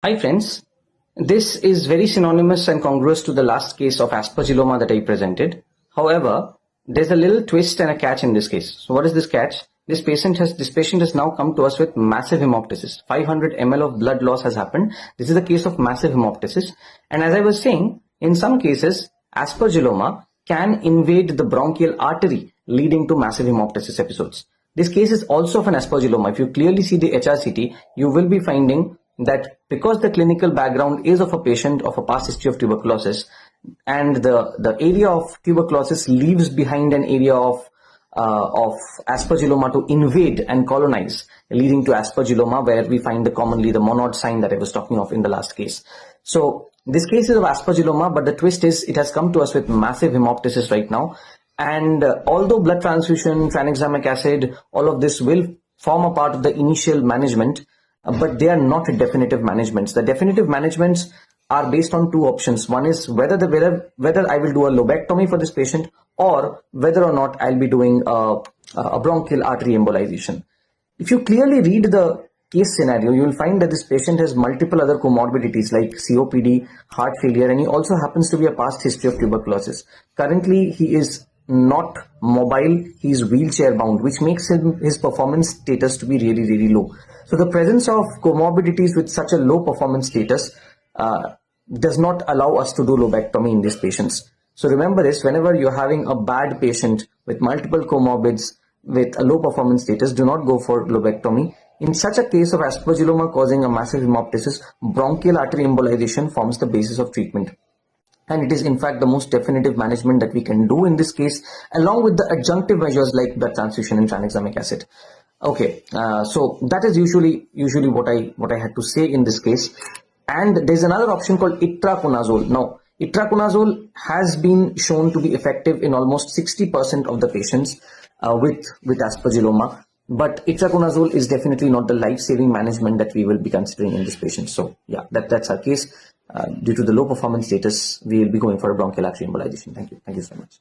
Hi friends, this is very synonymous and congruous to the last case of aspergilloma that I presented. However, there's a little twist and a catch in this case. So what is this catch? This patient has now come to us with massive hemoptysis. 500 ml of blood loss has happened. This is a case of massive hemoptysis. And as I was saying, in some cases, aspergilloma can invade the bronchial artery, leading to massive hemoptysis episodes. This case is also of an aspergilloma. If you clearly see the HRCT, you will be finding that because the clinical background is of a patient of a past history of tuberculosis, and the area of tuberculosis leaves behind an area of aspergilloma to invade and colonize, leading to aspergilloma, where we find commonly the monod sign that I was talking of in the last case. So this case is of aspergilloma, but the twist is it has come to us with massive hemoptysis right now. And although blood transfusion, tranexamic acid, all of this will form a part of the initial management, but they are not definitive managements. The definitive managements are based on two options. One is whether I will do a lobectomy for this patient, or whether or not I'll be doing a bronchial artery embolization. If you clearly read the case scenario, you will find that this patient has multiple other comorbidities like COPD, heart failure, and he also happens to be a past history of tuberculosis. Currently, he is not mobile, he is wheelchair bound, which makes his performance status to be really, really low. So the presence of comorbidities with such a low performance status does not allow us to do lobectomy in these patients. So remember this, whenever you're having a bad patient with multiple comorbids with a low performance status, do not go for lobectomy. In such a case of aspergilloma causing a massive hemoptysis, bronchial artery embolization forms the basis of treatment. And it is in fact the most definitive management that we can do in this case, along with the adjunctive measures like blood transfusion and tranexamic acid. Okay, so that is usually what I had to say in this case. And there's another option called itraconazole. Now, itraconazole has been shown to be effective in almost 60% of the patients with aspergilloma. But itraconazole is definitely not the life-saving management that we will be considering in this patient. So yeah, that's our case. Due to the low performance status, we will be going for a bronchial artery embolization. Thank you so much.